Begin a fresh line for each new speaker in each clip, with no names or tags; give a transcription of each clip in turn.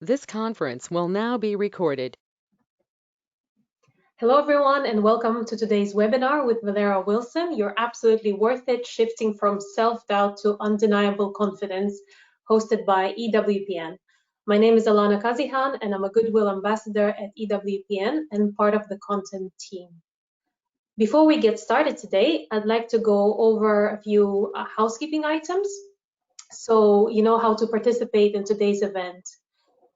This conference will now be recorded.
Hello, everyone, and welcome to today's webinar with Velera Wilson. You're absolutely worth it, shifting from self-doubt to undeniable confidence, hosted by EWPN. My name is Alana Kazihan, and I'm a Goodwill Ambassador at EWPN and part of the content team. Before we get started today, I'd like to go over a few housekeeping items so you know how to participate in today's event.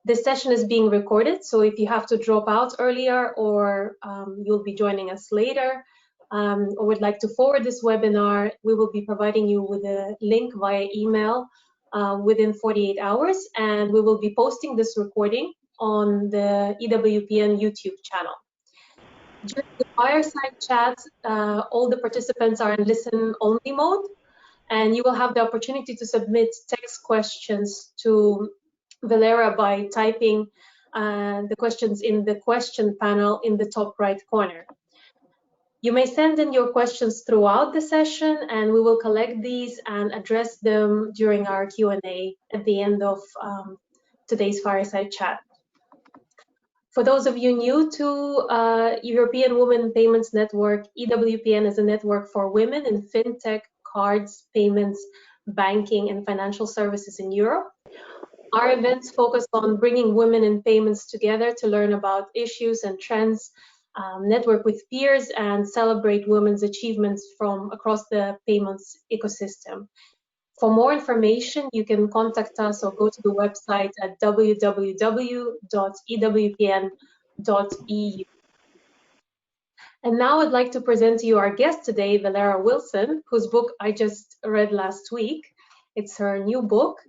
This session is being recorded, so if you have to drop out earlier or you'll be joining us later or would like to forward this webinar, we will be providing you with a link via email within 48 hours, and we will be posting this recording on the EWPN YouTube channel. During the fireside chat, all the participants are in listen-only mode, and you will have the opportunity to submit text questions to Velera by typing the questions in the question panel in the top right corner. You may send in your questions throughout the session, and we will collect these and address them during our Q&A at the end of today's fireside chat. For those of you new to European Women Payments Network, EWPN is a network for women in fintech, cards, payments, banking, and financial services in Europe. Our events focus on bringing women in payments together to learn about issues and trends, network with peers, and celebrate women's achievements from across the payments ecosystem. For more information, you can contact us or go to the website at www.ewpn.eu. And now I'd like to present to you our guest today, Velera Wilson, whose book I just read last week. It's her new book.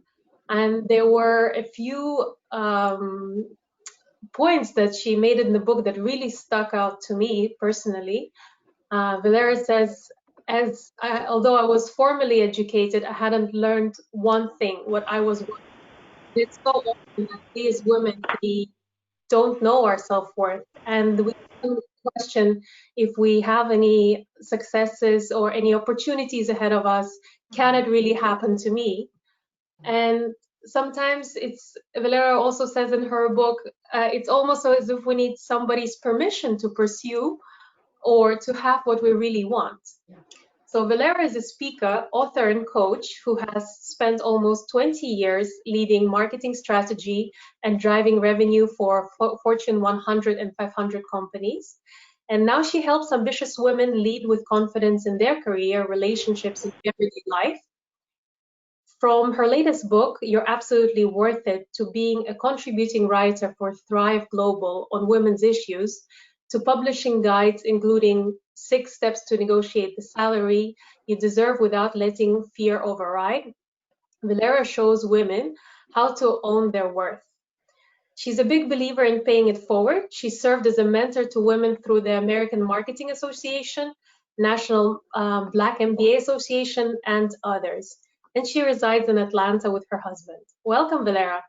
And there were a few points that she made in the book that really stuck out to me personally. Velera says, although I was formally educated, I hadn't learned one thing, what I was worth. It's so often that we as women, we don't know our self-worth, and we question if we have any successes or any opportunities ahead of us. Can it really happen to me? And sometimes Valera also says in her book, it's almost as if we need somebody's permission to pursue or to have what we really want. So Valera is a speaker, author, and coach who has spent almost 20 years leading marketing strategy and driving revenue for Fortune 100 and 500 companies. And now she helps ambitious women lead with confidence in their career, relationships, and everyday life. From her latest book, You're Absolutely Worth It, to being a contributing writer for Thrive Global on women's issues, to publishing guides including 6 steps to negotiate the salary you deserve without letting fear override, Velera shows women how to own their worth. She's a big believer in paying it forward. She served as a mentor to women through the American Marketing Association, National Black MBA Association, and others. And she resides in Atlanta with her husband. Welcome, Velera.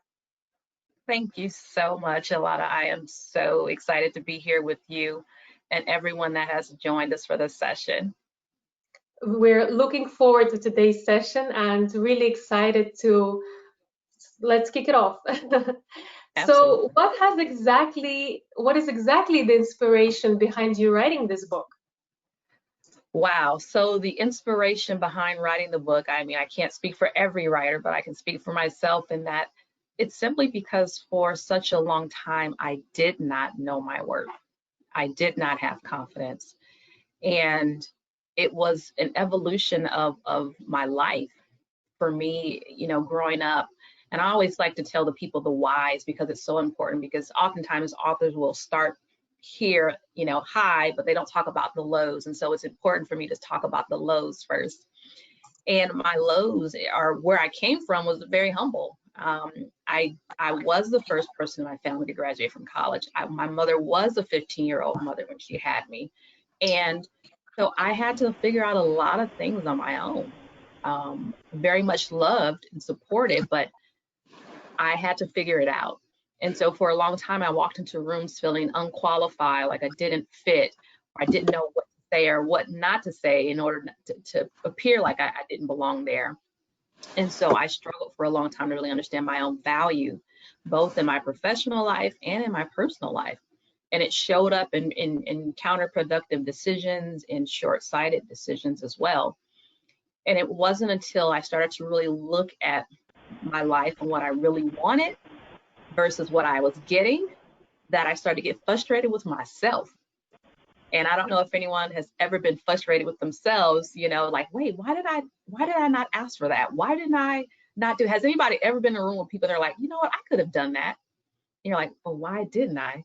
Thank you so much, Alana. I am so excited to be here with you and everyone that has joined us for this session.
We're looking forward to today's session and really excited to, let's kick it off. So what is exactly the inspiration behind you writing this book?
Wow. So the inspiration behind writing the book, I mean, I can't speak for every writer, but I can speak for myself in that it's simply because for such a long time, I did not know my worth. I did not have confidence. And it was an evolution of my life for me, you know, growing up. And I always like to tell the people the whys because it's so important, because oftentimes authors will start here, you know, high, but they don't talk about the lows. And so it's important for me to talk about the lows first. And my lows are where I came from was very humble. I was the first person in my family to graduate from college. My mother was a 15-year-old mother when she had me. And so I had to figure out a lot of things on my own. Very much loved and supported, but I had to figure it out. And so for a long time, I walked into rooms feeling unqualified, like I didn't fit, or I didn't know what to say or what not to say in order to appear like I didn't belong there. And so I struggled for a long time to really understand my own value, both in my professional life and in my personal life. And it showed up in counterproductive decisions, in short-sighted decisions as well. And it wasn't until I started to really look at my life and what I really wanted versus what I was getting that I started to get frustrated with myself. And I don't know if anyone has ever been frustrated with themselves, like, wait, why did I not ask for that? Why didn't I not do? Has anybody ever been in a room with people that are like, you know what, I could have done that? And you're like, well, why didn't I?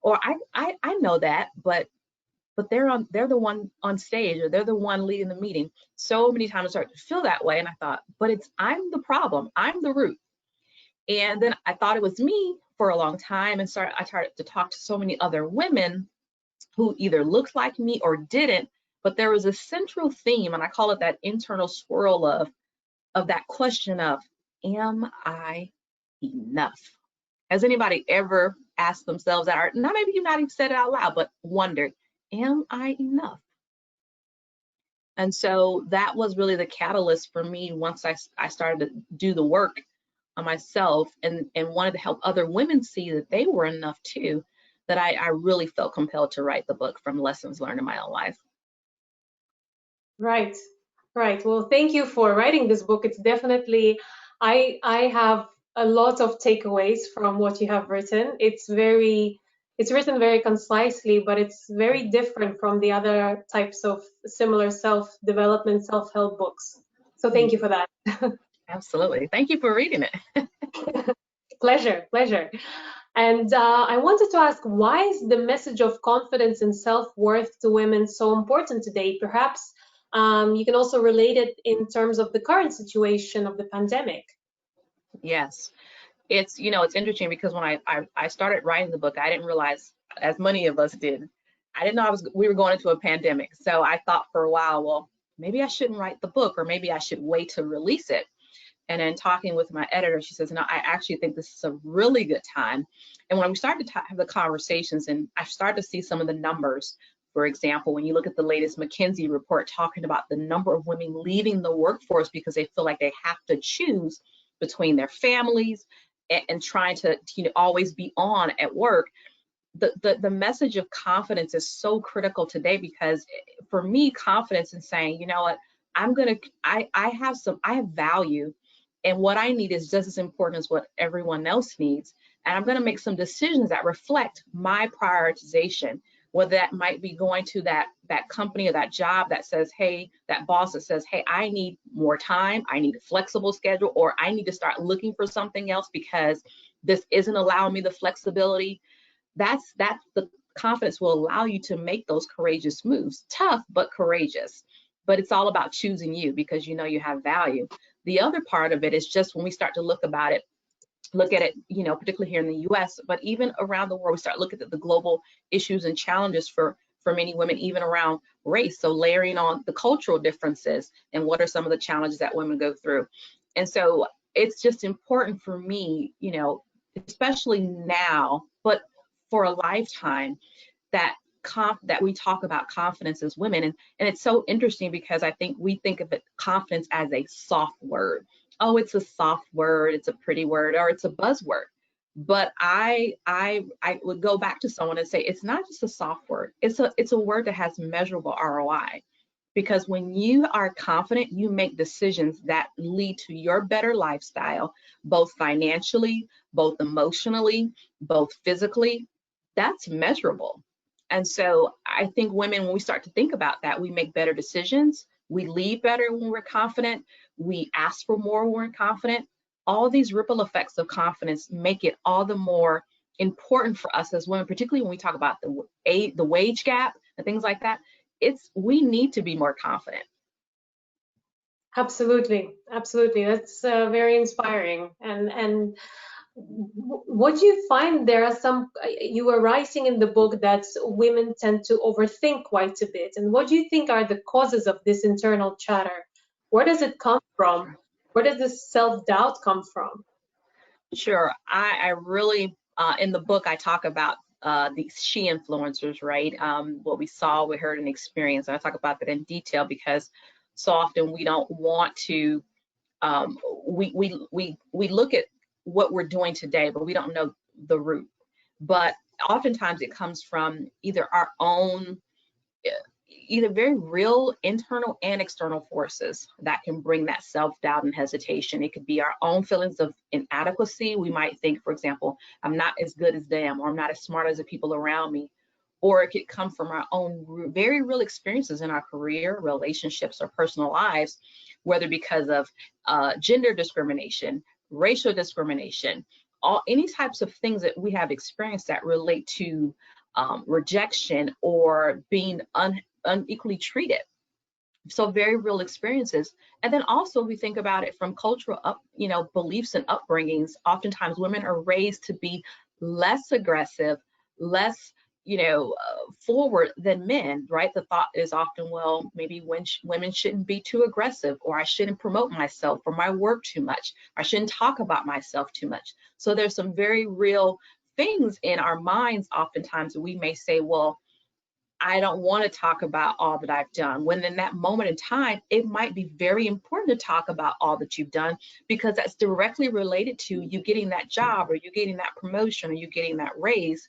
Or I know that, but they're the one on stage, or they're the one leading the meeting. So many times I started to feel that way, and I thought, but I'm the problem, I'm the root. And then I thought it was me for a long time, and I started to talk to so many other women who either looked like me or didn't, but there was a central theme, and I call it that internal swirl of that question of, am I enough? Has anybody ever asked themselves that, or not, maybe you've not even said it out loud, but wondered, am I enough? And so that was really the catalyst for me once I started to do the work on myself and wanted to help other women see that they were enough too, that I really felt compelled to write the book From Lessons Learned in My Own Life.
Right, right. Well, thank you for writing this book. It's definitely, I have a lot of takeaways from what you have written. It's written very concisely, but it's very different from the other types of similar self-development, self-help books. So thank you for that.
Absolutely. Thank you for reading it.
Pleasure, pleasure. And I wanted to ask, why is the message of confidence and self-worth to women so important today? Perhaps you can also relate it in terms of the current situation of the pandemic.
Yes. It's interesting because when I started writing the book, I didn't realize, as many of us did, I didn't know we were going into a pandemic. So I thought for a while, well, maybe I shouldn't write the book, or maybe I should wait to release it. And then talking with my editor, she says, no, I actually think this is a really good time. And when we started to have the conversations, and I started to see some of the numbers, for example, when you look at the latest McKinsey report talking about the number of women leaving the workforce because they feel like they have to choose between their families and trying to always be on at work, the message of confidence is so critical today, because for me, confidence in saying, you know what, I have value, and what I need is just as important as what everyone else needs, and I'm going to make some decisions that reflect my prioritization, whether that might be going to that company or that job that says, hey, that boss that says, hey, I need more time, I need a flexible schedule, or I need to start looking for something else because this isn't allowing me the flexibility. That's the confidence will allow you to make those courageous moves. Tough, but courageous. But it's all about choosing you, because you know you have value. The other part of it is just when we start to look at it, particularly here in the US, but even around the world, we start looking at the global issues and challenges for many women, even around race. So layering on the cultural differences and what are some of the challenges that women go through. And so it's just important for me, especially now, but for a lifetime, that we talk about confidence as women. And it's so interesting because I think we think of it, confidence, as a soft word. Oh, it's a soft word, it's a pretty word, or it's a buzzword. But I would go back to someone and say, it's not just a soft word, it's a word that has measurable ROI. Because when you are confident, you make decisions that lead to your better lifestyle, both financially, both emotionally, both physically. That's measurable. And so I think women, when we start to think about that, we make better decisions. We lead better when we're confident. We ask for more when we're confident. All these ripple effects of confidence make it all the more important for us as women, particularly when we talk about the wage gap and things like that. We need to be more confident.
Absolutely, absolutely. That's very inspiring. And what do you find? There are you were writing in the book that women tend to overthink quite a bit. And what do you think are the causes of this internal chatter? Where does it come from? Where does this self-doubt come from?
Sure. I really, in the book, I talk about these she influencers, right? What we saw, we heard, and experienced. And I talk about that in detail because so often we don't want to we look at what we're doing today, but we don't know the root. But oftentimes it comes from either our own, either very real internal and external forces that can bring that self-doubt and hesitation. It could be our own feelings of inadequacy. We might think, for example, I'm not as good as them, or I'm not as smart as the people around me. Or it could come from our own very real experiences in our career, relationships, or personal lives, whether because of gender discrimination, racial discrimination, any types of things that we have experienced that relate to rejection or being unequally treated. So very real experiences. And then also we think about it from cultural beliefs and upbringings. Oftentimes women are raised to be less aggressive, less forward than men, right? The thought is often, well, maybe women shouldn't be too aggressive, or I shouldn't promote myself or my work too much. I shouldn't talk about myself too much. So there's some very real things in our minds oftentimes that we may say, well, I don't want to talk about all that I've done, when in that moment in time, it might be very important to talk about all that you've done, because that's directly related to you getting that job, or you getting that promotion, or you getting that raise.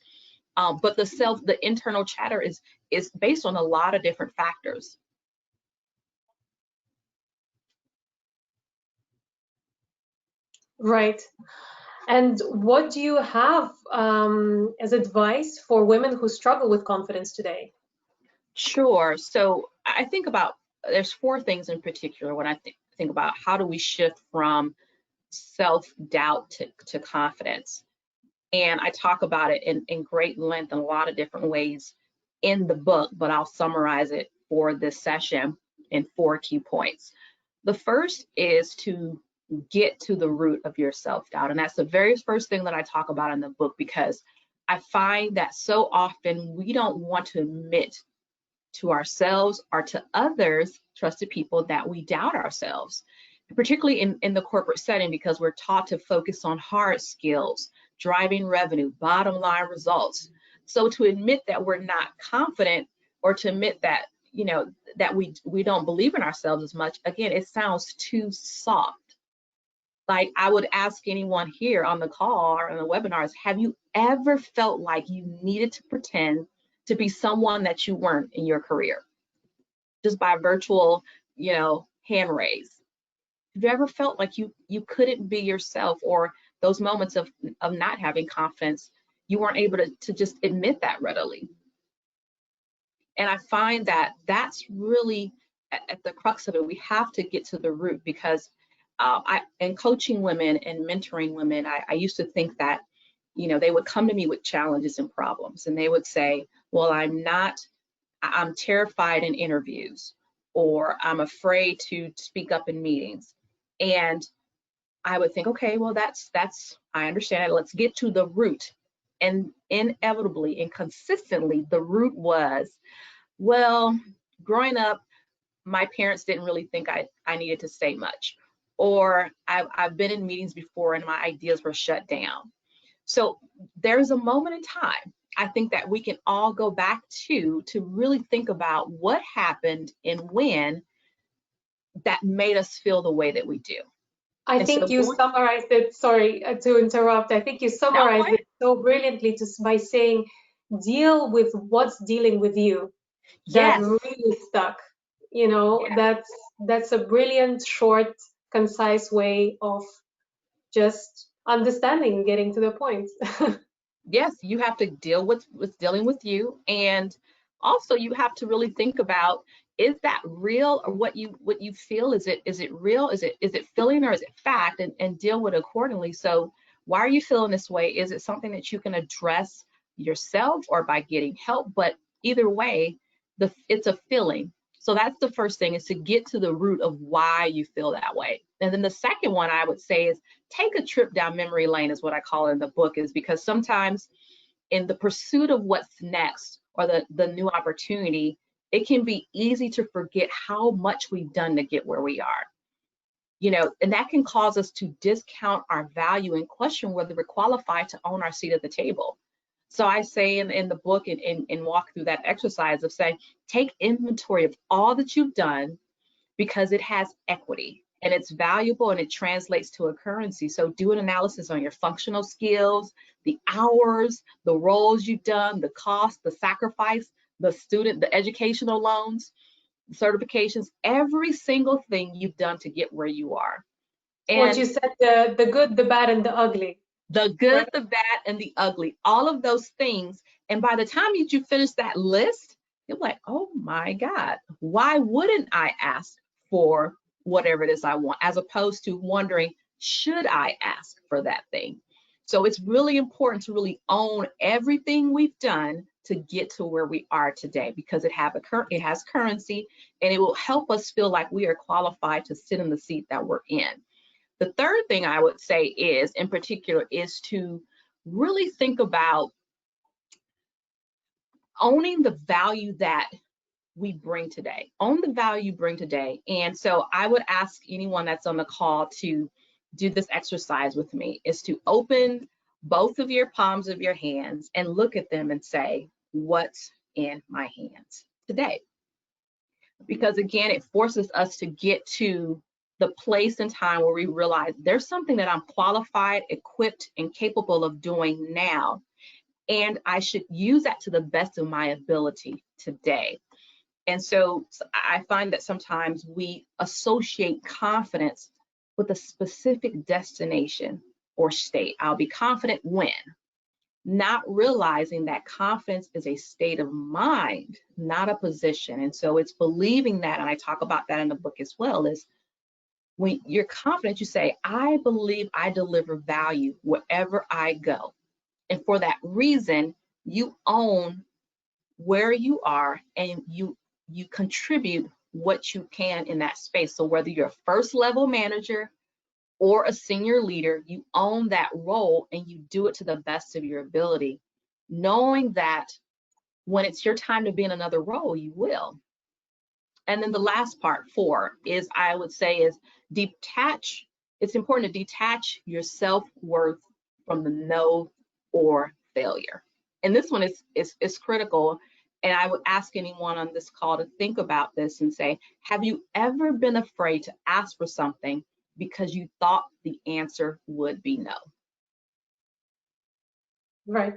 But the internal chatter is based on a lot of different factors.
Right. And what do you have as advice for women who struggle with confidence today?
Sure. So I think about, there's 4 things in particular when I think about how do we shift from self-doubt to confidence. And I talk about it in great length in a lot of different ways in the book, but I'll summarize it for this session in 4 key points. The first is to get to the root of your self-doubt. And that's the very first thing that I talk about in the book, because I find that so often we don't want to admit to ourselves or to others, trusted people, that we doubt ourselves, particularly in the corporate setting, because we're taught to focus on hard skills, driving revenue, bottom line results. So to admit that we're not confident, or to admit that that we don't believe in ourselves as much, again, it sounds too soft. Like, I would ask anyone here on the call or on the webinars, have you ever felt like you needed to pretend to be someone that you weren't in your career, just by virtual, hand raise? Have you ever felt like you couldn't be yourself, or those moments of not having confidence, you weren't able to just admit that readily? And I find that that's really at the crux of it. We have to get to the root, because in coaching women and mentoring women, I used to think that, they would come to me with challenges and problems, and they would say, well, I'm terrified in interviews, or I'm afraid to speak up in meetings. And I would think, okay, well, that's I understand it. Let's get to the root. And inevitably and consistently, the root was, well, growing up, my parents didn't really think I needed to say much, or I've been in meetings before and my ideas were shut down. So there's a moment in time, I think, that we can all go back to really think about what happened and when that made us feel the way that we do.
I think you summarized it, sorry to interrupt, I think you summarized it so brilliantly by saying, deal with what's dealing with you.
Yes.
That really stuck. Yes. That's a brilliant, short, concise way of just understanding and getting to the point.
Yes, you have to deal with what's dealing with you, and also you have to really think about, is that real, or what you feel, is it real, is it feeling, or is it fact, and deal with it accordingly. So why are you feeling this way? Is it something that you can address yourself or by getting help? But either way, it's a feeling. So that's the first thing, is to get to the root of why you feel that way. And then the second one I would say is take a trip down memory lane, is what I call it in the book, is because sometimes in the pursuit of what's next, or the new opportunity, it can be easy to forget how much we've done to get where we are. And that can cause us to discount our value and question whether we're qualified to own our seat at the table. So I say in the book, and walk through that exercise of saying, take inventory of all that you've done, because it has equity. and it's valuable and it translates to a currency. So do an analysis on your functional skills, the hours, the roles you've done, the cost, the sacrifice, the educational loans, certifications, every single thing you've done to get where you are. And
what you said, the good, the bad, and the ugly.
The good,
right?
the bad, and the ugly, all of those things. And by the time you finish that list, you're like, oh my God, why wouldn't I ask for whatever it is I want, as opposed to wondering, should I ask for that thing? So it's really important to really own everything we've done to get to where we are today, because it has currency, and it will help us feel like we are qualified to sit in the seat that we're in. The third thing I would say is, in particular, is to really think about owning the value that we bring today. Own the value you bring today. And so I would ask anyone that's on the call to do this exercise with me, is to open both of your palms of your hands and look at them and say, what's in my hands today? Because again, it forces us to get to the place and time where we realize there's something that I'm qualified, equipped, and capable of doing now, and I should use that to the best of my ability today. And so I find that sometimes we associate confidence with a specific destination or state. I'll be confident when, not realizing that confidence is a state of mind, not a position. And so it's believing that, and I talk about that in the book as well, is when you're confident, you say, I believe I deliver value wherever I go. And for that reason, you own where you are, and you contribute what you can in that space. So whether you're a first level manager or a senior leader, you own that role and you do it to the best of your ability, knowing that when it's your time to be in another role, you will. And then the last part, 4, is, I would say, is detach. It's important to detach your self-worth from the no or failure. And this one is critical. And I would ask anyone on this call to think about this and say, have you ever been afraid to ask for something because you thought the answer would be no?
Right.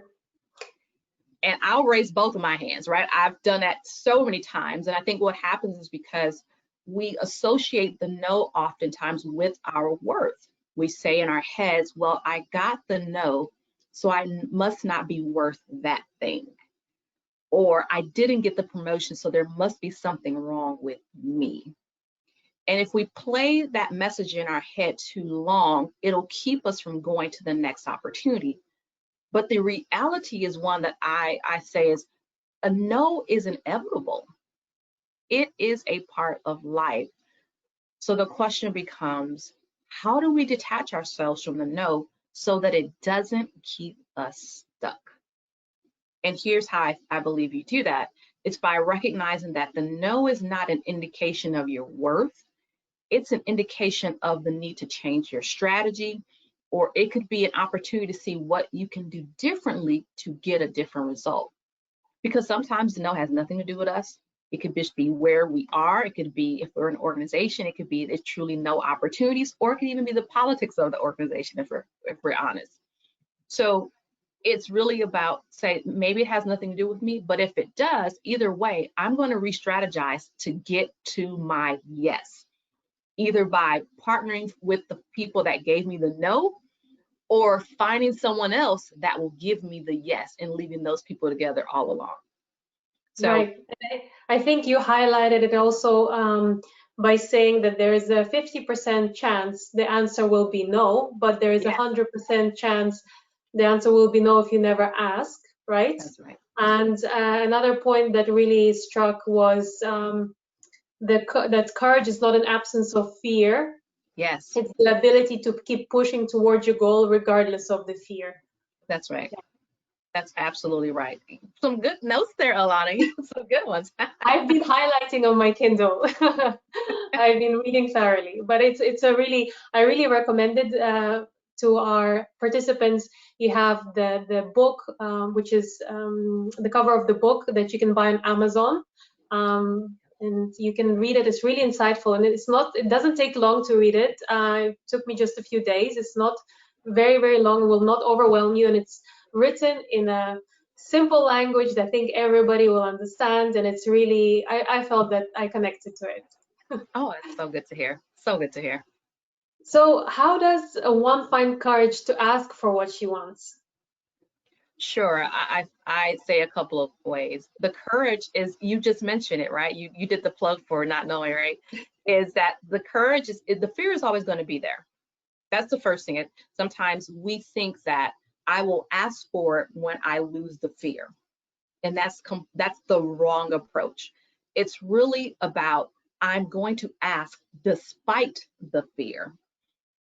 And I'll raise both of my hands, right? I've done that so many times. And I think what happens is because we associate the no oftentimes with our worth. We say in our heads, well, I got the no, so I must not be worth that thing. Or I didn't get the promotion, so there must be something wrong with me. And if we play that message in our head too long, it'll keep us from going to the next opportunity. But the reality is one that I say is, a no is inevitable. It is a part of life. So the question becomes, how do we detach ourselves from the no so that it doesn't keep us stuck? And here's how I believe you do that. It's by recognizing that the no is not an indication of your worth. It's an indication of the need to change your strategy, or it could be an opportunity to see what you can do differently to get a different result. Because sometimes the no has nothing to do with us. It could just be where we are. It could be, if we're an organization, it could be there's truly no opportunities, or it could even be the politics of the organization, if we're honest. So it's really about, say, maybe it has nothing to do with me, but if it does, either way, I'm going to re-strategize to get to my yes, either by partnering with the people that gave me the no, or finding someone else that will give me the yes, and leaving those people together all along. So,
right. I think you highlighted it also by saying that there is a 50% chance the answer will be no, but there is a 100% chance the answer will be no if you never ask, right?
That's right.
And another point that really struck was that courage is not an absence of fear.
Yes.
It's the ability to keep pushing towards your goal regardless of the fear.
That's right. Yeah. That's absolutely right. Some good notes there, Alana. Some good ones.
I've been highlighting on my Kindle. I've been reading thoroughly, but I really recommend it to our participants. You have the book, which is the cover of the book that you can buy on Amazon. and you can read it. It's really insightful, and it doesn't take long to read it. It took me just a few days. It's not very, very long. It will not overwhelm you, and it's written in a simple language that I think everybody will understand, and it's really, I felt that I connected to it.
Oh, it's so good to hear. So good to hear.
So how does one find courage to ask for what she wants?
Sure, I'd say a couple of ways. The courage is, you just mentioned it, right? You did the plug for not knowing, right? Is that the courage the fear is always going to be there. That's the first thing. Sometimes we think that I will ask for it when I lose the fear, and that's the wrong approach. It's really about, I'm going to ask despite the fear,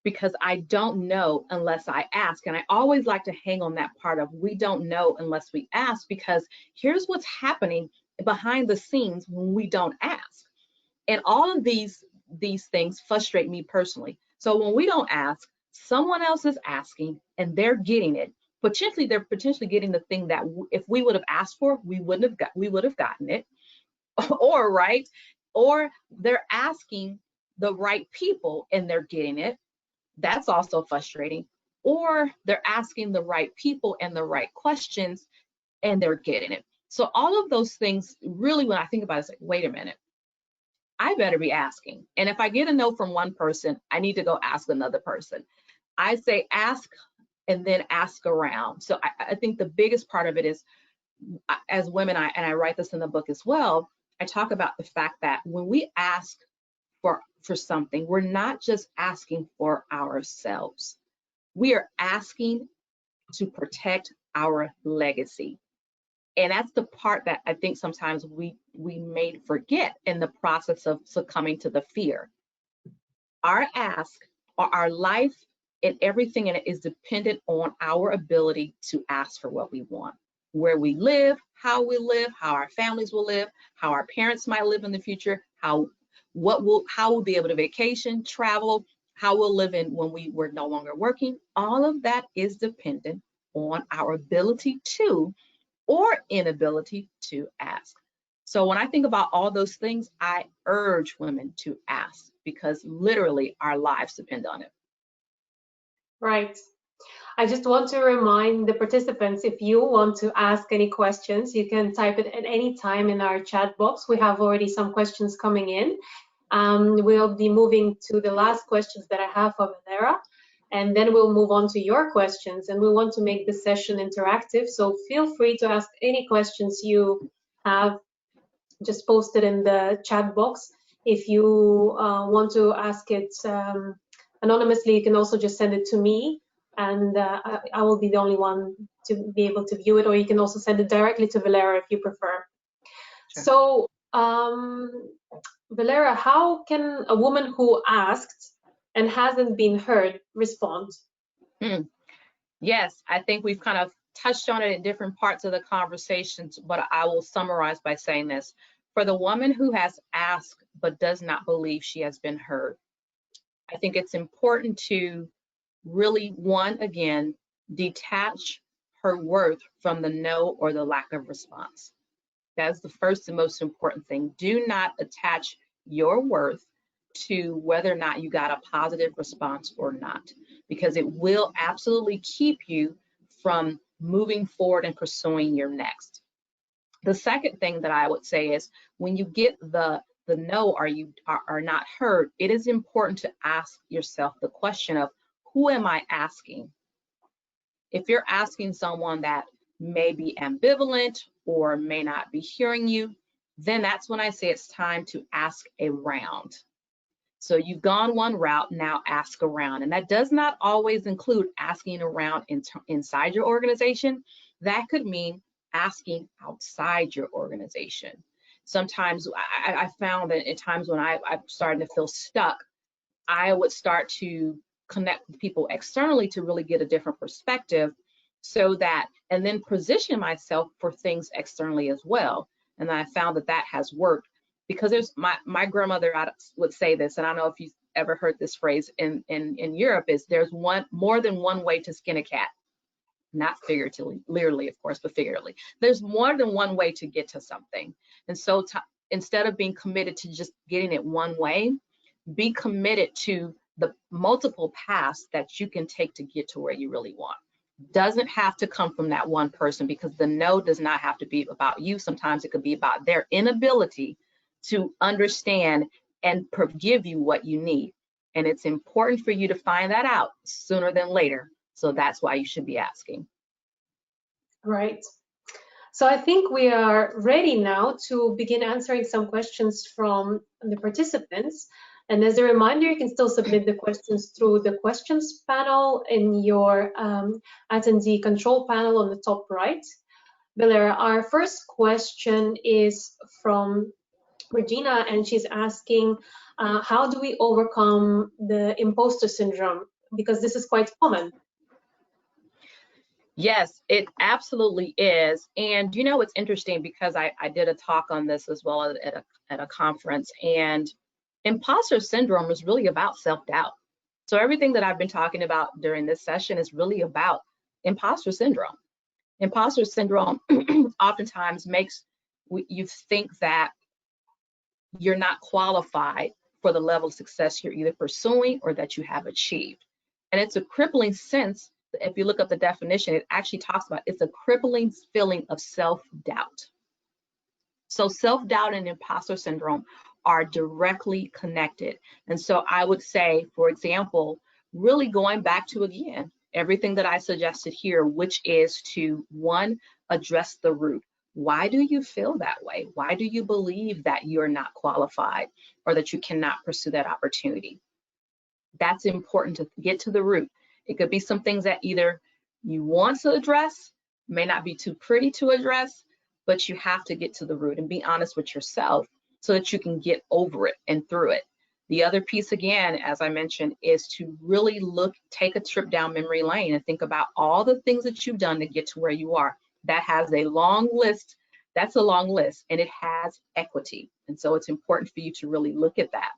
because I don't know unless I ask. And I always like to hang on that part of, we don't know unless we ask, because here's what's happening behind the scenes when we don't ask. And all of these things frustrate me personally. So when we don't ask, someone else is asking and they're getting it. They're potentially getting the thing that if we would have asked for, we would have gotten it. Or right, or they're asking the right people and they're getting it. That's also frustrating. Or they're asking the right people and the right questions and they're getting it. So all of those things, really, when I think about it, it's like, wait a minute, I better be asking. And if I get a no from one person, I need to go ask another person. I say ask and then ask around. So I think the biggest part of it is, as women, and I write this in the book as well, I talk about the fact that when we ask for something, we're not just asking for ourselves. We are asking to protect our legacy. And that's the part that I think sometimes we may forget in the process of succumbing to the fear. Our ask, or our life and everything in it, is dependent on our ability to ask for what we want. Where we live, how our families will live, how our parents might live in the future, how we'll be able to vacation, travel, how we'll live in when we're no longer working. All of that is dependent on our ability to, or inability to, ask. So when I think about all those things, I urge women to ask, because literally our lives depend on it.
Right. I just want to remind the participants, if you want to ask any questions, you can type it at any time in our chat box. We have already some questions coming in. We'll be moving to the last questions that I have for Velera, and then we'll move on to your questions. And we want to make the session interactive, so feel free to ask any questions you have. Just post it in the chat box. If you want to ask it anonymously, you can also just send it to me, and I will be the only one to be able to view it, or you can also send it directly to Velera if you prefer. Sure. So, Velera, how can a woman who asked and hasn't been heard respond?
Yes, I think we've kind of touched on it in different parts of the conversations, but I will summarize by saying this. For the woman who has asked but does not believe she has been heard, I think it's important to really, one, again, detach her worth from the no or the lack of response. That's the first and most important thing. Do not attach your worth to whether or not you got a positive response or not, because it will absolutely keep you from moving forward and pursuing your next. The second thing that I would say is, when you get the no, or you are not heard, it is important to ask yourself the question of, who am I asking? If you're asking someone that may be ambivalent or may not be hearing you, then that's when I say it's time to ask around. So you've gone one route, now ask around. And that does not always include asking around inside your organization. That could mean asking outside your organization. Sometimes I found that at times when I'm starting to feel stuck, I would start to connect with people externally to really get a different perspective, so that, and then position myself for things externally as well. And I found that that has worked, because there's my grandmother would say this, and I don't know if you've ever heard this phrase in Europe, is there's more than one way to skin a cat. Not figuratively, literally, of course, but figuratively. There's more than one way to get to something. And so instead of being committed to just getting it one way, be committed to the multiple paths that you can take to get to where you really want. Doesn't have to come from that one person, because the no does not have to be about you. Sometimes it could be about their inability to understand and give you what you need. And it's important for you to find that out sooner than later. So that's why you should be asking.
Right. So I think we are ready now to begin answering some questions from the participants. And as a reminder, you can still submit the questions through the questions panel in your attendee control panel on the top right. Velera, our first question is from Regina, and she's asking, how do we overcome the imposter syndrome? Because this is quite common.
Yes, it absolutely is. And you know, it's interesting because I did a talk on this as well at a conference, and imposter syndrome is really about self-doubt. So everything that I've been talking about during this session is really about imposter syndrome. Imposter syndrome oftentimes makes you think that you're not qualified for the level of success you're either pursuing or that you have achieved. And it's a crippling sense. If you look up the definition, it actually talks about it's a crippling feeling of self-doubt. So self-doubt and imposter syndrome are directly connected. And so I would say, for example, really going back to, again, everything that I suggested here, which is to, one, address the root. Why do you feel that way? Why do you believe that you're not qualified or that you cannot pursue that opportunity? That's important to get to the root. It could be some things that either you want to address, may not be too pretty to address, but you have to get to the root and be honest with yourself so that you can get over it and through it. The other piece, again, as I mentioned, is to really take a trip down memory lane and think about all the things that you've done to get to where you are. That has a long list. That's a long list, and it has equity. And so it's important for you to really look at that.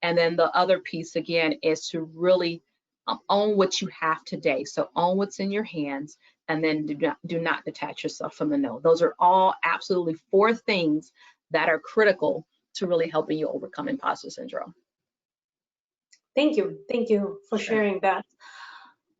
And then the other piece, again, is to really own what you have today. So own what's in your hands, and then do not detach yourself from the no. Those are all absolutely 4 things that are critical to really helping you overcome imposter syndrome.
Thank you. Thank you for sharing that.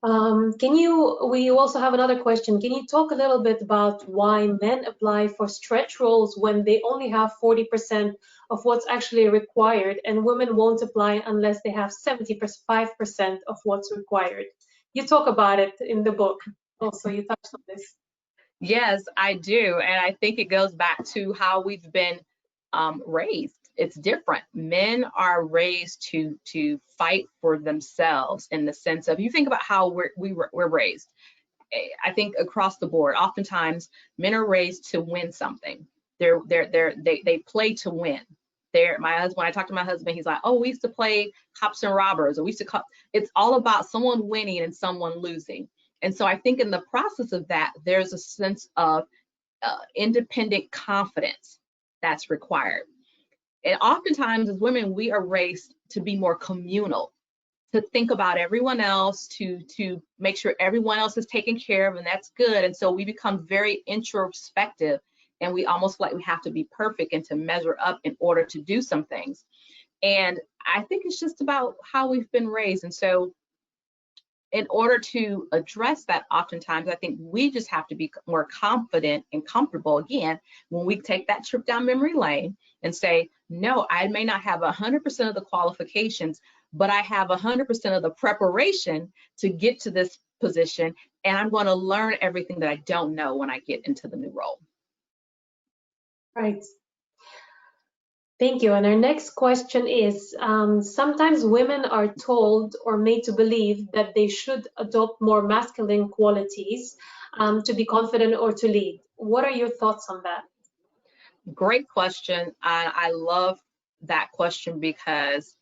We also have another question. Can you talk a little bit about why men apply for stretch roles when they only have 40% of what's actually required, and women won't apply unless they have 75% of what's required? You talk about it in the book. Also, you touched on this.
Yes, I do. And I think it goes back to how we've been raised. It's different. Men are raised to fight for themselves, in the sense of, you think about how we're raised. I think across the board, oftentimes men are raised to win something. They play to win. When I talk to my husband, he's like, oh, we used to play cops and robbers, or it's all about someone winning and someone losing. And so I think in the process of that, there's a sense of independent confidence that's required. And oftentimes as women, we are raised to be more communal, to think about everyone else, to make sure everyone else is taken care of, and that's good. And so we become very introspective, and we almost feel like we have to be perfect and to measure up in order to do some things. And I think it's just about how we've been raised. And so in order to address that, oftentimes I think we just have to be more confident and comfortable, again, when we take that trip down memory lane and say, no, I may not have 100% of the qualifications, but I have 100% of the preparation to get to this position, and I'm going to learn everything that I don't know when I get into the new role.
Right. Thank you. And our next question is, sometimes women are told or made to believe that they should adopt more masculine qualities to be confident or to lead. What are your thoughts on that?
Great question. I love that question because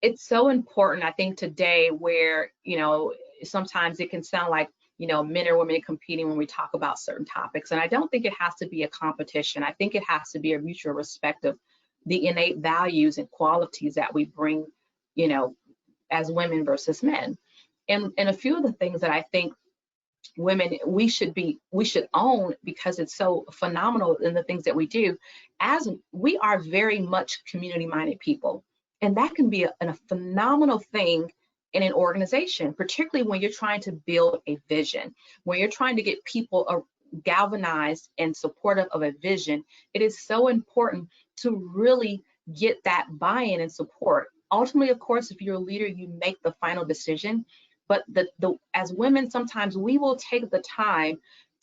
it's so important, I think, today, where, sometimes it can sound like, men or women competing when we talk about certain topics. And I don't think it has to be a competition. I think it has to be a mutual respect of the innate values and qualities that we bring, as women versus men. And a few of the things that I think women we should own, because it's so phenomenal in the things that we do, as we are very much community minded people, and that can be a phenomenal thing in an organization, particularly when you're trying to build a vision, when you're trying to get people galvanized and supportive of a vision. It is so important to really get that buy-in and support. Ultimately, of course, if you're a leader, you make the final decision. But as women, sometimes we will take the time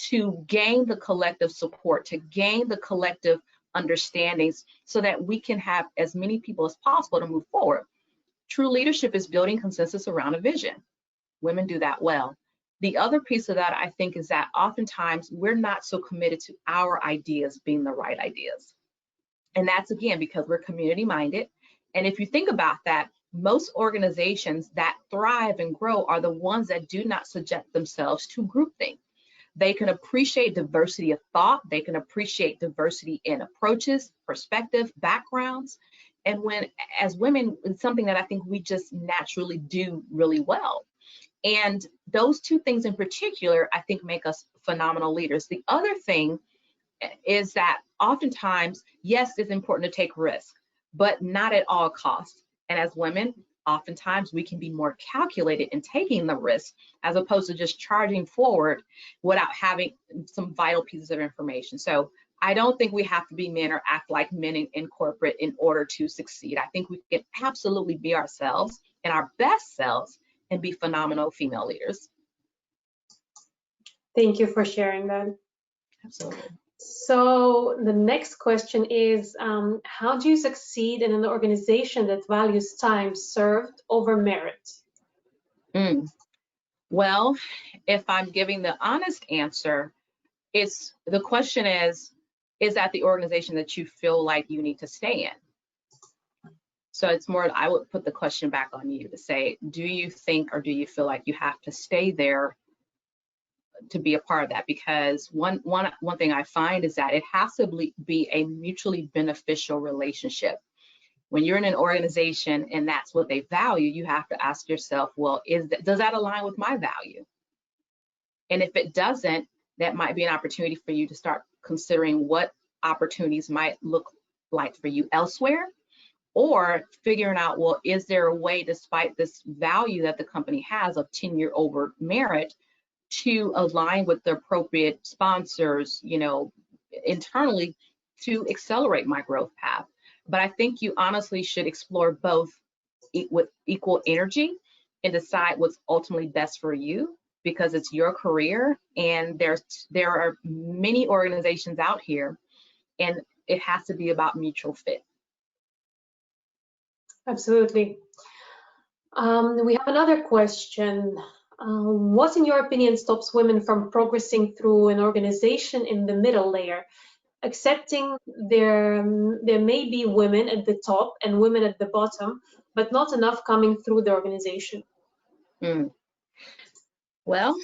to gain the collective support, to gain the collective understandings, so that we can have as many people as possible to move forward. True leadership is building consensus around a vision. Women do that well. The other piece of that, I think, is that oftentimes we're not so committed to our ideas being the right ideas. And that's, again, because we're community minded. And if you think about that, most organizations that thrive and grow are the ones that do not subject themselves to groupthink. They can appreciate diversity of thought. They can appreciate diversity in approaches, perspective, backgrounds. And as women, it's something that I think we just naturally do really well. And those two things in particular, I think, make us phenomenal leaders. The other thing is that oftentimes, yes, it's important to take risk, but not at all costs. And as women, oftentimes we can be more calculated in taking the risk, as opposed to just charging forward without having some vital pieces of information. So I don't think we have to be men or act like men in corporate in order to succeed. I think we can absolutely be ourselves and our best selves and be phenomenal female leaders.
Thank you for sharing that.
Absolutely.
So the next question is, how do you succeed in an organization that values time served over merit?
Well, if I'm giving the honest answer, the question is that the organization that you feel like you need to stay in? So it's more, I would put the question back on you to say, do you think, or do you feel like you have to stay there to be a part of that? Because one thing I find is that it has to be a mutually beneficial relationship. When you're in an organization and that's what they value, you have to ask yourself, well, does that align with my value? And if it doesn't, that might be an opportunity for you to start considering what opportunities might look like for you elsewhere, or figuring out, well, is there a way, despite this value that the company has of tenure over merit, to align with the appropriate sponsors, internally, to accelerate my growth path? But I think you honestly should explore both with equal energy and decide what's ultimately best for you, because it's your career, and there are many organizations out here, and it has to be about mutual fit.
Absolutely. We have another question. What, in your opinion, stops women from progressing through an organization in the middle layer, accepting there may be women at the top and women at the bottom, but not enough coming through the organization?
Well,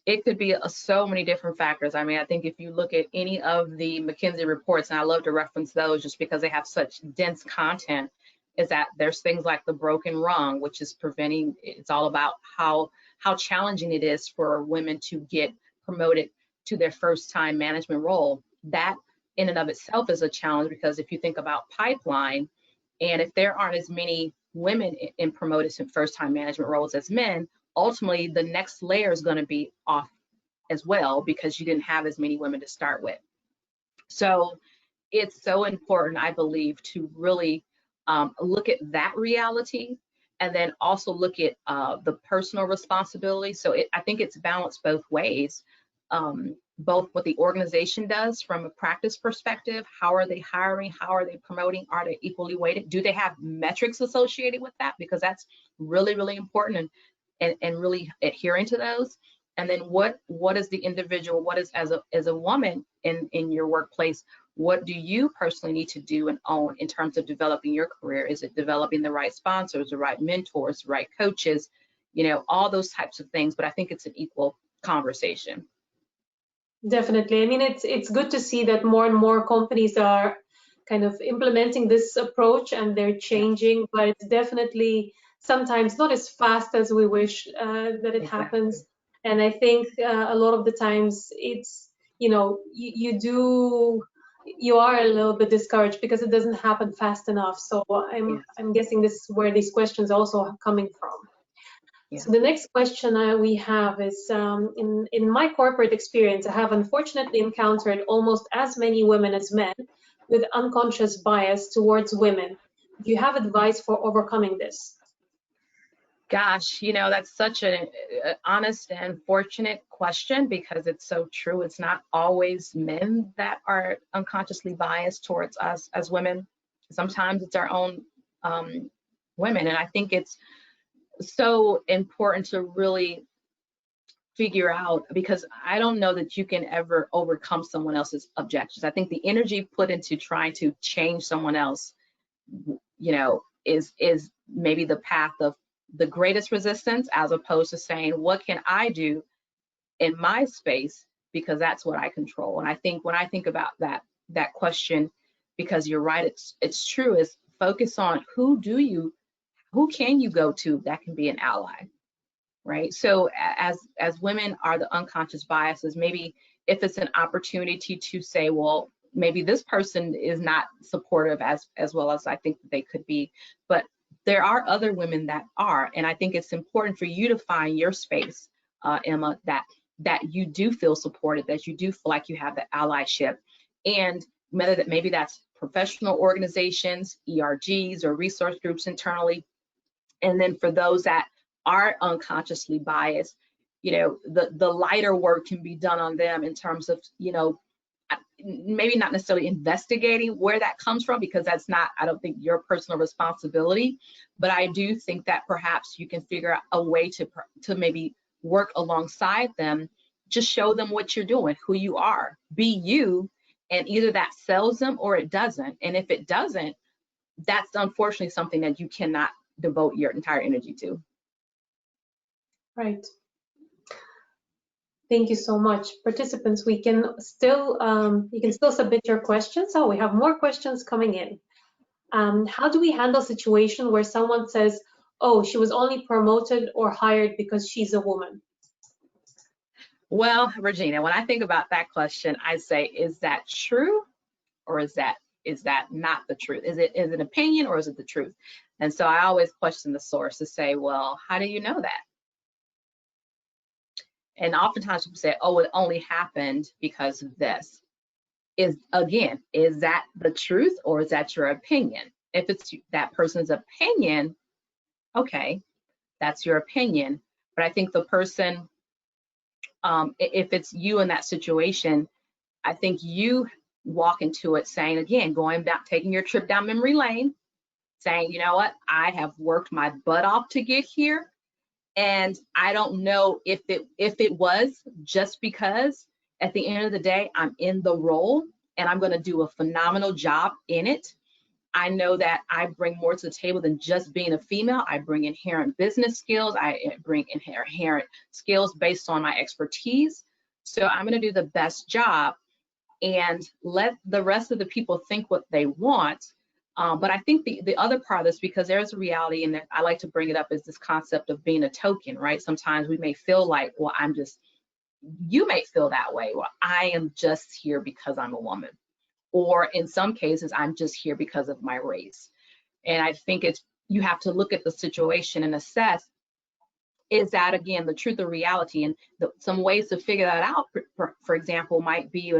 it could be so many different factors. I mean, I think if you look at any of the McKinsey reports, and I love to reference those just because they have such dense content, is that there's things like the broken rung, which is preventing, it's all about how challenging it is for women to get promoted to their first time management role. That in and of itself is a challenge, because if you think about pipeline, and if there aren't as many women in promoted to first time management roles as men, ultimately the next layer is going to be off as well, because you didn't have as many women to start with. So it's so important, I believe, to really look at that reality, and then also look at the personal responsibility. So I think it's balanced both ways, both what the organization does from a practice perspective. How are they hiring? How are they promoting? Are they equally weighted? Do they have metrics associated with that? Because that's really, really important, and really adhering to those. And then what is the individual, what is, as a woman in your workplace, what do you personally need to do and own in terms of developing your career? Is it developing the right sponsors, the right mentors, the right coaches, all those types of things? But I think it's an equal conversation.
Definitely. I mean, it's good to see that more and more companies are kind of implementing this approach, and they're changing, but it's definitely sometimes not as fast as we wish that it happens. And I think a lot of the times it's, you are a little bit discouraged because it doesn't happen fast enough. So
Yes.
I'm guessing this is where these questions also are coming from.
Yeah.
So the next question we have is, in my corporate experience, I have unfortunately encountered almost as many women as men with unconscious bias towards women. Do you have advice for overcoming this?
Gosh, that's such an honest and fortunate question, because it's so true. It's not always men that are unconsciously biased towards us as women. Sometimes it's our own women. And I think it's so important to really figure out, because I don't know that you can ever overcome someone else's objections. I think the energy put into trying to change someone else, is maybe the path of the greatest resistance, as opposed to saying, what can I do in my space, because that's what I control. And I think when I think about that question, because you're right, it's true, is focus on who can you go to that can be an ally, right? So as women are the unconscious biases, maybe if it's an opportunity to say, well, maybe this person is not supportive as well as I think that they could be, but there are other women that are. And I think it's important for you to find your space, Emma, that you do feel supported, that you do feel like you have the allyship. And maybe that's professional organizations, ERGs, or resource groups internally. And then for those that are unconsciously biased, the lighter work can be done on them in terms of, maybe not necessarily investigating where that comes from, because that's not, I don't think, your personal responsibility. But I do think that perhaps you can figure out a way to maybe work alongside them. Just show them what you're doing, who you are, be you, and either that sells them or it doesn't. And if it doesn't, that's unfortunately something that you cannot devote your entire energy to.
Right. Thank you so much. Participants, you can still submit your questions. Oh, we have more questions coming in. How do we handle a situation where someone says, oh, she was only promoted or hired because she's a woman?
Well, Regina, when I think about that question, I say, is that true, or is that not the truth? Is it an opinion, or is it the truth? And so I always question the source to say, well, how do you know that? And oftentimes people say, oh, it only happened because of this. Is that the truth, or is that your opinion? If it's that person's opinion, okay, that's your opinion. But I think the person, if it's you in that situation, I think you walk into it saying, again, going back, taking your trip down memory lane, saying, you know what, I have worked my butt off to get here. And I don't know if it was just because at the end of the day, I'm in the role and I'm going to do a phenomenal job in it. I know that I bring more to the table than just being a female. I bring inherent business skills. I bring inherent skills based on my expertise. So I'm going to do the best job and let the rest of the people think what they want. But I think the other part of this, because there's a reality, and I like to bring it up, is this concept of being a token, right? Sometimes we may feel like, well, you may feel that way. Well, I am just here because I'm a woman. Or in some cases, I'm just here because of my race. And I think you have to look at the situation and assess, is that, again, the truth or reality? And some ways to figure that out, for example, might be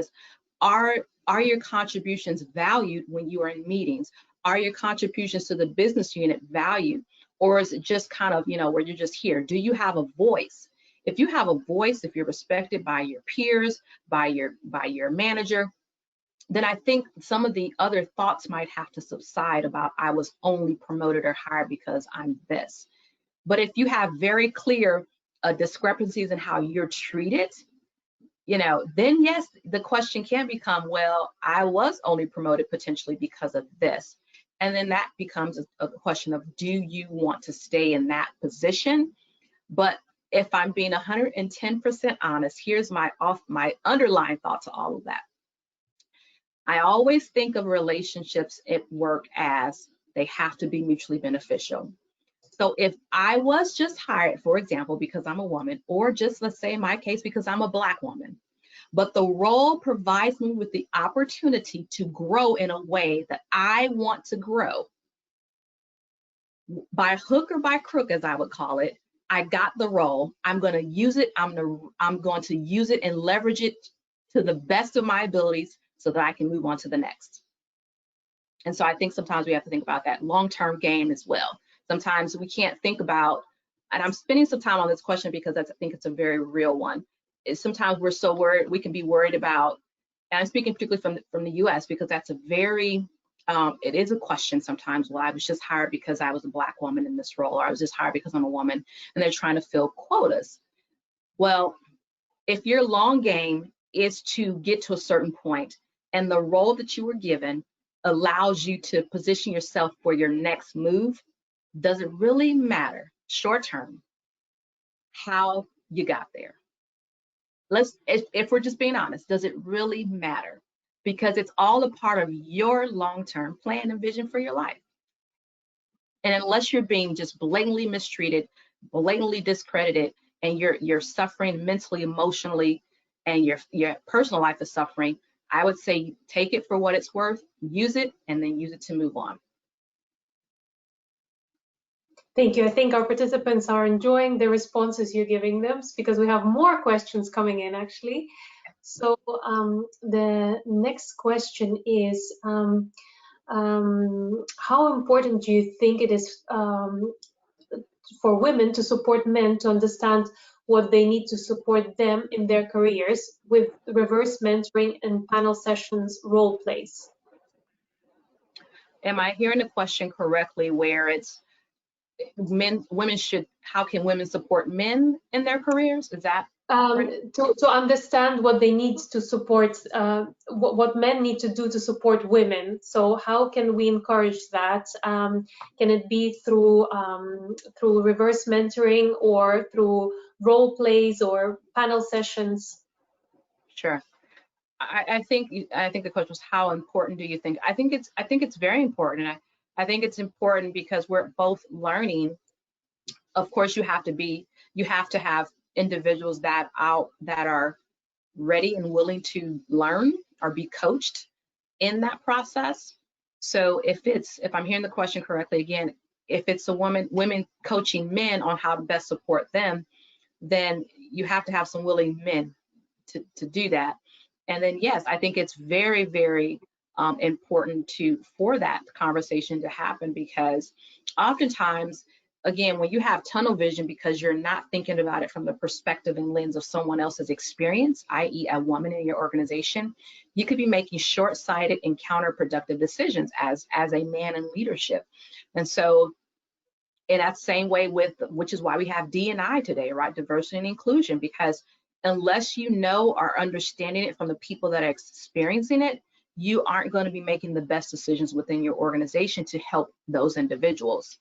are your contributions valued when you are in meetings? Are your contributions to the business unit valued? Or is it just kind of, where you're just here? Do you have a voice? If you have a voice, if you're respected by your peers, by your manager, then I think some of the other thoughts might have to subside about, I was only promoted or hired because I'm this. But if you have very clear discrepancies in how you're treated, then yes, the question can become, well, I was only promoted potentially because of this. And then that becomes a question of, do you want to stay in that position? But if I'm being 110% honest, here's my underlying thought to all of that. I always think of relationships at work as they have to be mutually beneficial. So if I was just hired, for example, because I'm a woman, or just let's say in my case, because I'm a Black woman, but the role provides me with the opportunity to grow in a way that I want to grow, by hook or by crook, as I would call it, I got the role. I'm going to use it. I'm going to use it and leverage it to the best of my abilities so that I can move on to the next. And so I think sometimes we have to think about that long-term game as well. Sometimes we can't think about, and I'm spending some time on this question because I think it's a very real one, is sometimes we're so worried, we can be worried about, and I'm speaking particularly from the US because that's a very, it is a question sometimes. Well, I was just hired because I was a Black woman in this role, or I was just hired because I'm a woman, and they're trying to fill quotas. Well, if your long game is to get to a certain point and the role that you were given allows you to position yourself for your next move, does it really matter short term how you got there? If we're just being honest, does it really matter? Because it's all a part of your long-term plan and vision for your life. And unless you're being just blatantly mistreated, blatantly discredited, and you're suffering mentally, emotionally, and your personal life is suffering, I would say take it for what it's worth, use it, and then use it to move on.
Thank you. I think our participants are enjoying the responses you're giving them because we have more questions coming in actually. So the next question is, how important do you think it is for women to support men to understand what they need to support them in their careers with reverse mentoring and panel sessions role plays?
Am I hearing the question correctly where it's how can women support men in their careers? Is that
to understand what they need to support, what men need to do to support women. So how can we encourage that? Can it be through reverse mentoring or through role plays or panel sessions?
Sure. I think the question was, how important do you think? I think it's very important. I think it's important because we're both learning. Of course, you have to have individuals that are ready and willing to learn or be coached in that process. So if I'm hearing the question correctly, again, if it's women coaching men on how to best support them, then you have to have some willing men to do that. And then, yes, I think it's very, very important for that conversation to happen, because oftentimes, again, when you have tunnel vision because you're not thinking about it from the perspective and lens of someone else's experience, i.e. a woman in your organization, you could be making short-sighted and counterproductive decisions as a man in leadership. And so in that same way which is why we have D&I today, right? Diversity and inclusion, because unless you know or understanding it from the people that are experiencing it, you aren't going to be making the best decisions within your organization to help those individuals.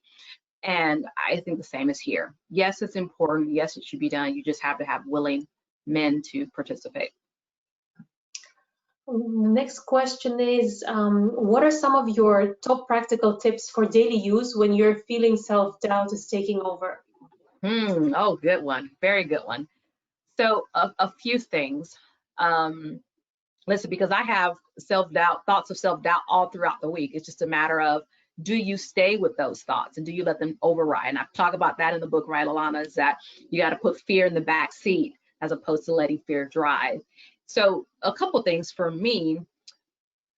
And I think the same is here. Yes, it's important. Yes, it should be done. You just have to have willing men to participate.
The next question is, what are some of your top practical tips for daily use when you're feeling self-doubt is taking over?
Oh, good one. Very good one. So a few things. Listen, because I have thoughts of self-doubt all throughout the week. It's just a matter of, do you stay with those thoughts and do you let them override? And I talk about that in the book, right, Alana, is that you got to put fear in the back seat as opposed to letting fear drive. So a couple things for me,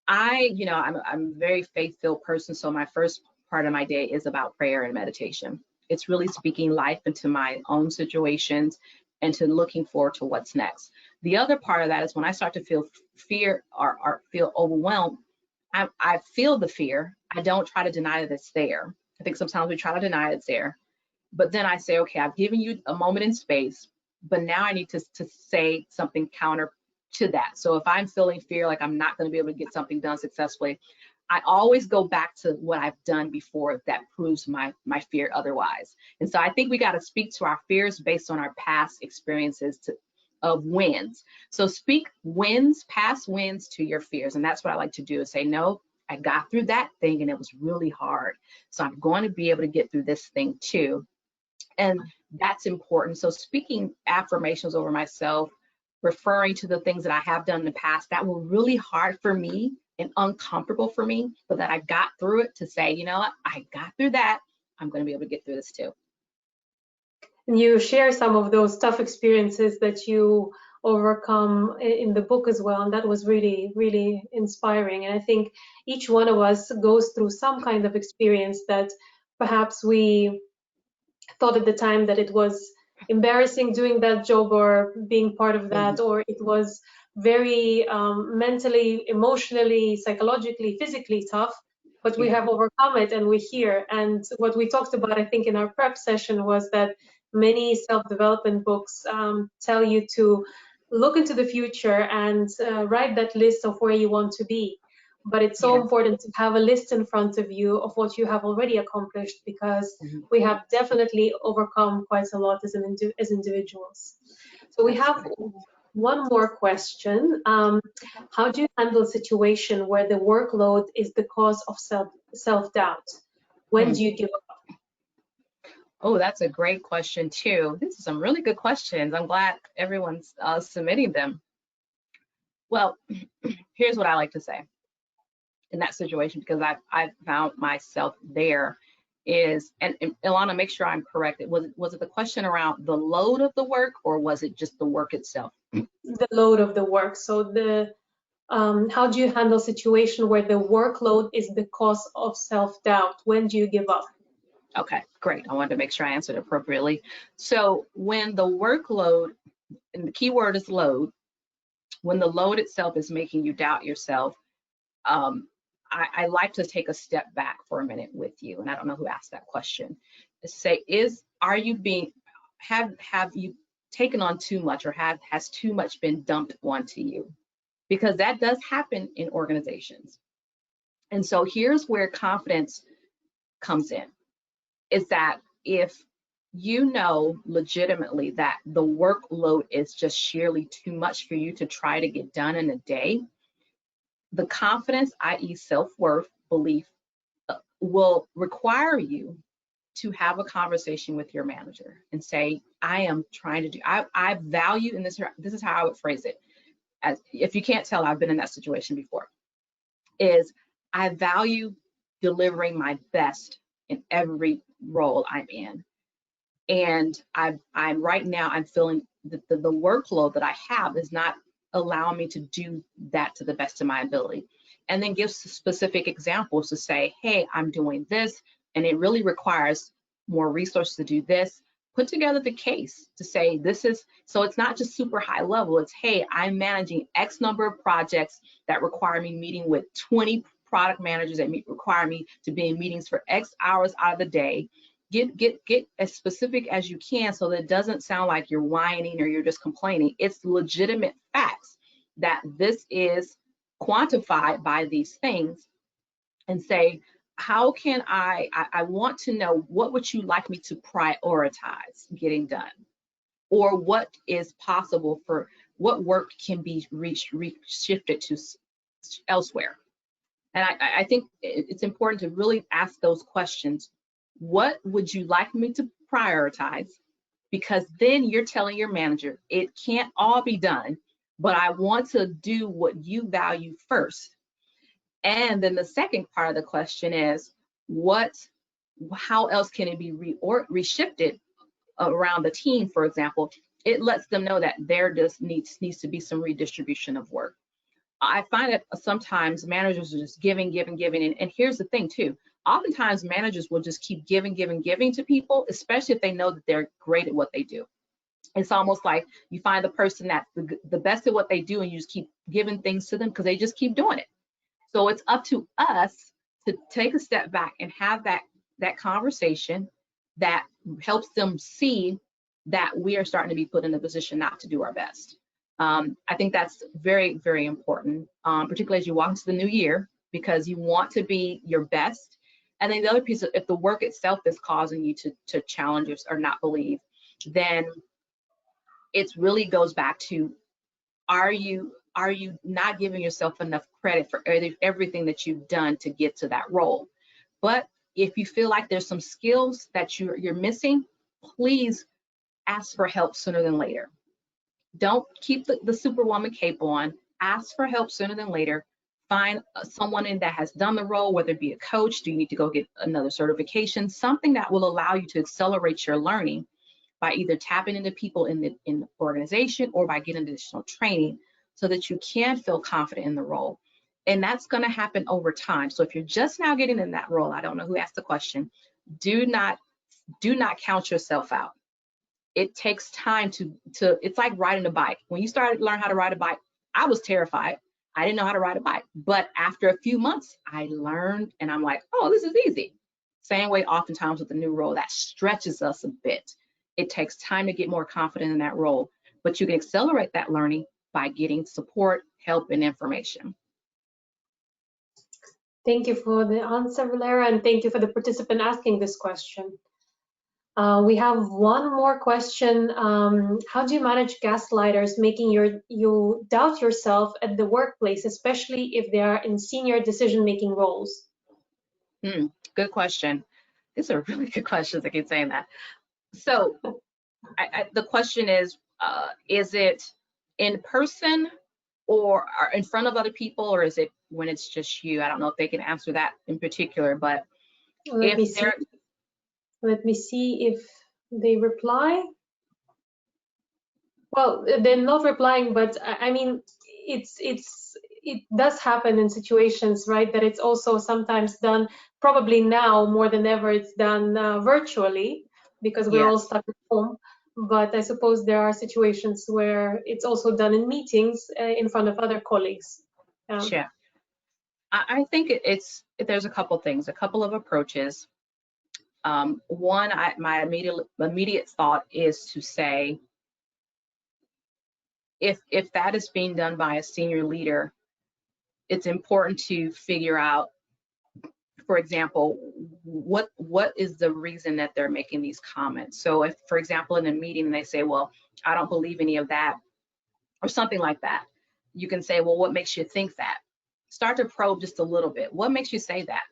I'm a very faith-filled person. So my first part of my day is about prayer and meditation. It's really speaking life into my own situations and to looking forward to what's next. The other part of that is when I start to feel fear or feel overwhelmed, I feel the fear. I don't try to deny that it's there. I think sometimes we try to deny it's there. But then I say, okay, I've given you a moment in space, but now I need to say something counter to that. So if I'm feeling fear, like I'm not going to be able to get something done successfully, I always go back to what I've done before that proves my fear otherwise. And so I think we got to speak to our fears based on our past experiences of wins. So speak wins, past wins to your fears. And that's what I like to do, is say, no, I got through that thing and it was really hard. So I'm going to be able to get through this thing too. And that's important. So speaking affirmations over myself, referring to the things that I have done in the past that were really hard for me and uncomfortable for me, but that I got through it, to say, you know what, I got through that. I'm going to be able to get through this too.
And you share some of those tough experiences that you overcome in the book as well. And that was really, really inspiring. And I think each one of us goes through some kind of experience that perhaps we thought at the time that it was embarrassing doing that job or being part of that, or it was very mentally, emotionally, psychologically, physically tough, but we have overcome it and we're here. And what we talked about, I think, in our prep session was that many self-development books tell you to look into the future and write that list of where you want to be. But it's so important to have a list in front of you of what you have already accomplished, because we have definitely overcome quite a lot as individuals. So we have one more question. How do you handle a situation where the workload is the cause of self-doubt? When do you give up?
Oh, that's a great question too. These are some really good questions. I'm glad everyone's submitting them. Well, here's what I like to say in that situation, because I've found myself there, is, and Ilana, make sure I'm correct. Was it the question around the load of the work, or was it just the work itself?
The load of the work. So the how do you handle a situation where the workload is the cause of self-doubt? When do you give up?
Okay, great. I wanted to make sure I answered appropriately. So when the workload, and the key word is load, when the load itself is making you doubt yourself, I like to take a step back for a minute with you, and I don't know who asked that question, to say, have you taken on too much, or has too much been dumped onto you? Because that does happen in organizations. And so here's where confidence comes in, is that if you know legitimately that the workload is just sheerly too much for you to try to get done in a day, the confidence, i.e. self-worth, belief, will require you to have a conversation with your manager and say, I am trying to do, I value, and this is how I would phrase it, as if you can't tell, I've been in that situation before, is I value delivering my best in every role I'm in. And I'm right now, I'm feeling that the workload that I have is not allowing me to do that to the best of my ability. And then give specific examples to say, hey, I'm doing this, and it really requires more resources to do this. Put together the case to say this is, so it's not just super high level, it's, hey, I'm managing X number of projects that require me meeting with 20 product managers that require me to be in meetings for X hours out of the day. Get as specific as you can, so that it doesn't sound like you're whining or you're just complaining. It's legitimate facts that this is quantified by these things, and say, how can I want to know, what would you like me to prioritize getting done? Or what is possible, for what work can be shifted to elsewhere? And I think it's important to really ask those questions. What would you like me to prioritize? Because then you're telling your manager, it can't all be done, but I want to do what you value first. And then the second part of the question is, how else can it be reshifted around the team, for example? It lets them know that there just needs to be some redistribution of work. I find that sometimes managers are just giving, and here's the thing too. Oftentimes managers will just keep giving to people, especially if they know that they're great at what they do. It's almost like you find the person that's the best at what they do, and you just keep giving things to them because they just keep doing it. So it's up to us to take a step back and have that conversation that helps them see that we are starting to be put in a position not to do our best. I think that's very, very important, particularly as you walk into the new year, because you want to be your best. And then the other piece, if the work itself is causing you to challenge or not believe, then it really goes back to, are you are you not giving yourself enough credit for everything that you've done to get to that role? But if you feel like there's some skills that you're missing, please ask for help sooner than later. Don't keep the superwoman cape on. Ask for help sooner than later. Find someone that has done the role, whether it be a coach, do you need to go get another certification, something that will allow you to accelerate your learning by either tapping into people in the organization or by getting additional training so that you can feel confident in the role. And that's going to happen over time. So if you're just now getting in that role, I don't know who asked the question, do not count yourself out. It takes time to it's like riding a bike. When you started to learn how to ride a bike, I was terrified. I didn't know how to ride a bike. But after a few months, I learned and I'm like, oh, this is easy. Same way oftentimes with the new role, that stretches us a bit. It takes time to get more confident in that role, but you can accelerate that learning by getting support, help, and information.
Thank you for the answer, Valera, and thank you for the participant asking this question. We have one more question. How do you manage gaslighters, making you doubt yourself at the workplace, especially if they are in senior decision-making roles?
Good question. These are really good questions. I keep saying that. So the question is it in person or in front of other people, or is it when it's just you? I don't know if they can answer that in particular, but
Let me see if they reply. Well, they're not replying, but I mean, it does happen in situations, right? That it's also sometimes done, probably now more than ever, it's done virtually because we're all stuck at home. But I suppose there are situations where it's also done in meetings in front of other colleagues.
Sure. I think there's a couple things, a couple of approaches. One, my immediate thought is to say, if that is being done by a senior leader, it's important to figure out, for example, what is the reason that they're making these comments. So if, for example, in a meeting they say, well, I don't believe any of that, or something like that, you can say, well, what makes you think that? Start to probe just a little bit. What makes you say that?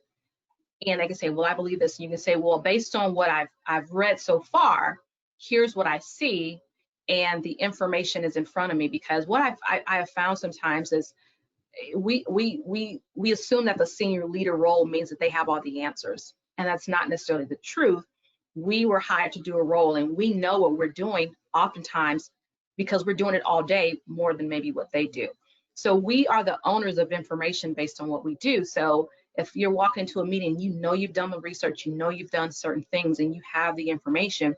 And they can say, well, I believe this. And you can say, well, based on what I've read so far, here's what I see, and the information is in front of me. Because what I have found sometimes is we assume that the senior leader role means that they have all the answers, and that's not necessarily the truth. We were hired to do a role, and we know what we're doing oftentimes because we're doing it all day more than maybe what they do. So we are the owners of information based on what we do. So if you're walking into a meeting, you know you've done the research, you know you've done certain things, and you have the information,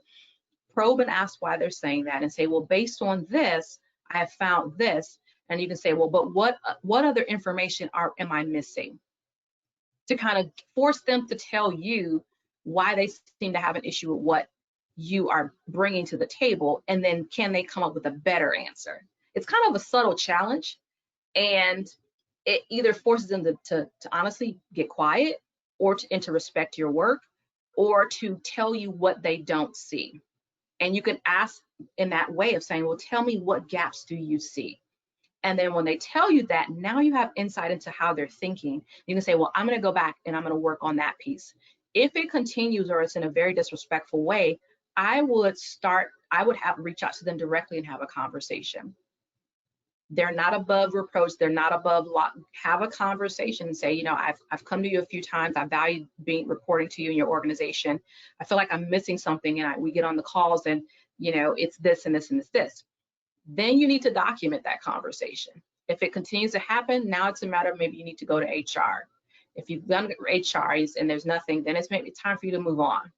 probe and ask why they're saying that, and say, well, based on this, I have found this. And you can say, well, but what other information am I missing? To kind of force them to tell you why they seem to have an issue with what you are bringing to the table, and then can they come up with a better answer? It's kind of a subtle challenge, and it either forces them to honestly get quiet, or to respect your work, or to tell you what they don't see. And you can ask in that way of saying, well, tell me, what gaps do you see? And then when they tell you that, now you have insight into how they're thinking. You can say, well, I'm going to go back and I'm going to work on that piece. If it continues or it's in a very disrespectful way, I would reach out to them directly and have a conversation. They're not above reproach. They're not above law. Have a conversation and say, you know, I've come to you a few times. I value reporting to you in your organization. I feel like I'm missing something, and we get on the calls and, you know, it's this and this and this. Then you need to document that conversation. If it continues to happen, now it's a matter of maybe you need to go to HR. If you've done HR and there's nothing, then it's maybe time for you to move on.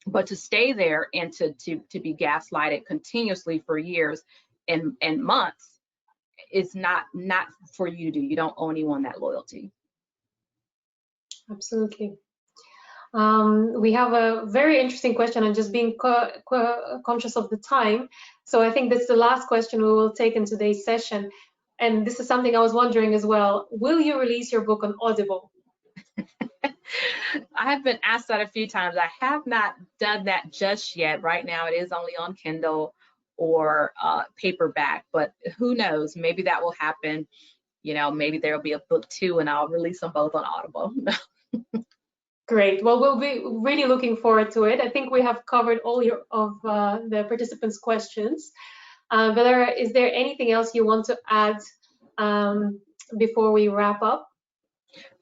But to stay there and to be gaslighted continuously for years and months, it's not for you to do. You don't owe anyone that loyalty.
Absolutely. We have a very interesting question, and just being conscious of the time. So I think this is the last question we will take in today's session. And this is something I was wondering as well. Will you release your book on Audible?
I have been asked that a few times. I have not done that just yet. Right now it is only on Kindle or paperback, but who knows, maybe that will happen. You know, maybe there'll be a book 2 and I'll release them both on Audible.
Great. Well, we'll be really looking forward to it. I think we have covered all the participants' questions. Valera, is there anything else you want to add before we wrap up?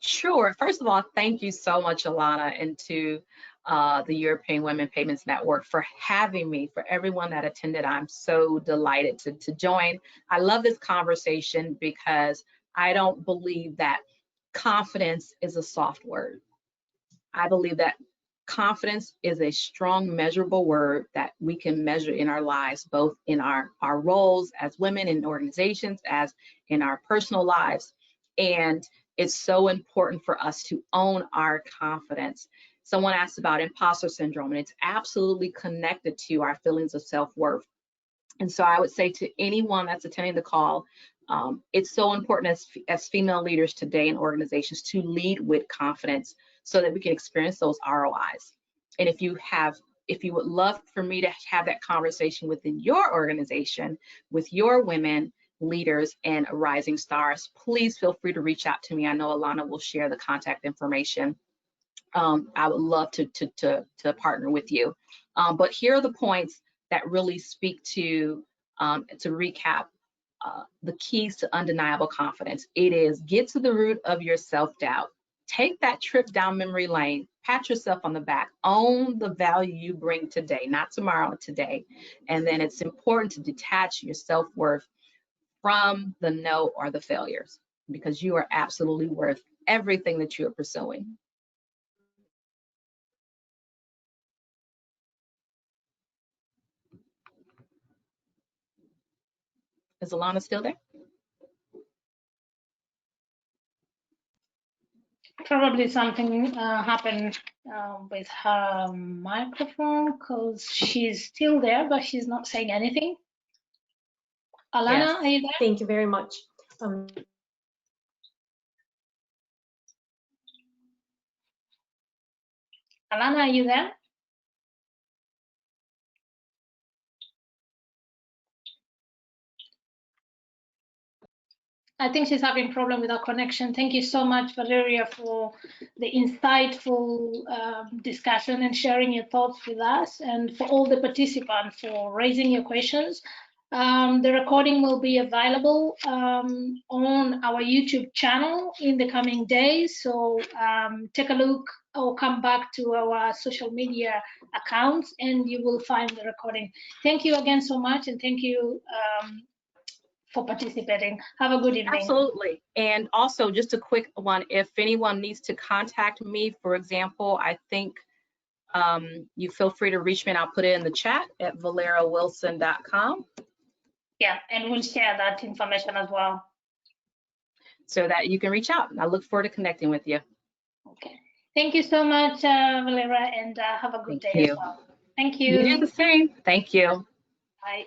Sure. First of all, thank you so much, Alana, and to the European Women Payments Network for having me. For everyone that attended, I'm so delighted to join. I love this conversation because I don't believe that confidence is a soft word. I believe that confidence is a strong, measurable word that we can measure in our lives, both in our roles as women in organizations, as in our personal lives. And it's so important for us to own our confidence. Someone asked about imposter syndrome, and it's absolutely connected to our feelings of self-worth. And so I would say to anyone that's attending the call, it's so important as female leaders today in organizations to lead with confidence so that we can experience those ROIs. And if you would love for me to have that conversation within your organization, with your women leaders and rising stars, please feel free to reach out to me. I know Alana will share the contact information. I would love to partner with you. But here are the points that really speak to recap, the keys to undeniable confidence. It is get to the root of your self-doubt. Take that trip down memory lane, pat yourself on the back, own the value you bring today, not tomorrow, today. And then it's important to detach your self-worth from the no or the failures, because you are absolutely worth everything that you are pursuing. Is Alana still there?
Probably something happened with her microphone, because she's still there, but she's not saying anything. Alana,
Yes.
are you there?
Thank you very much.
Alana, are you there? I think she's having a problem with our connection. Thank you so much, Valeria, for the insightful discussion and sharing your thoughts with us, and for all the participants for raising your questions. The recording will be available on our YouTube channel in the coming days. So take a look or come back to our social media accounts and you will find the recording. Thank you again so much, and thank you for participating. Have a good evening.
Absolutely. And also just a quick one, if anyone needs to contact me, for example, I think you feel free to reach me, and I'll put it in the chat at valerawilson.com.
Yeah, and we'll share that information as well,
so that you can reach out. I look forward to connecting with you.
Okay. Thank you so much, Valera, and have a good day as well. Thank you.
You do the same. Thank you.
Bye.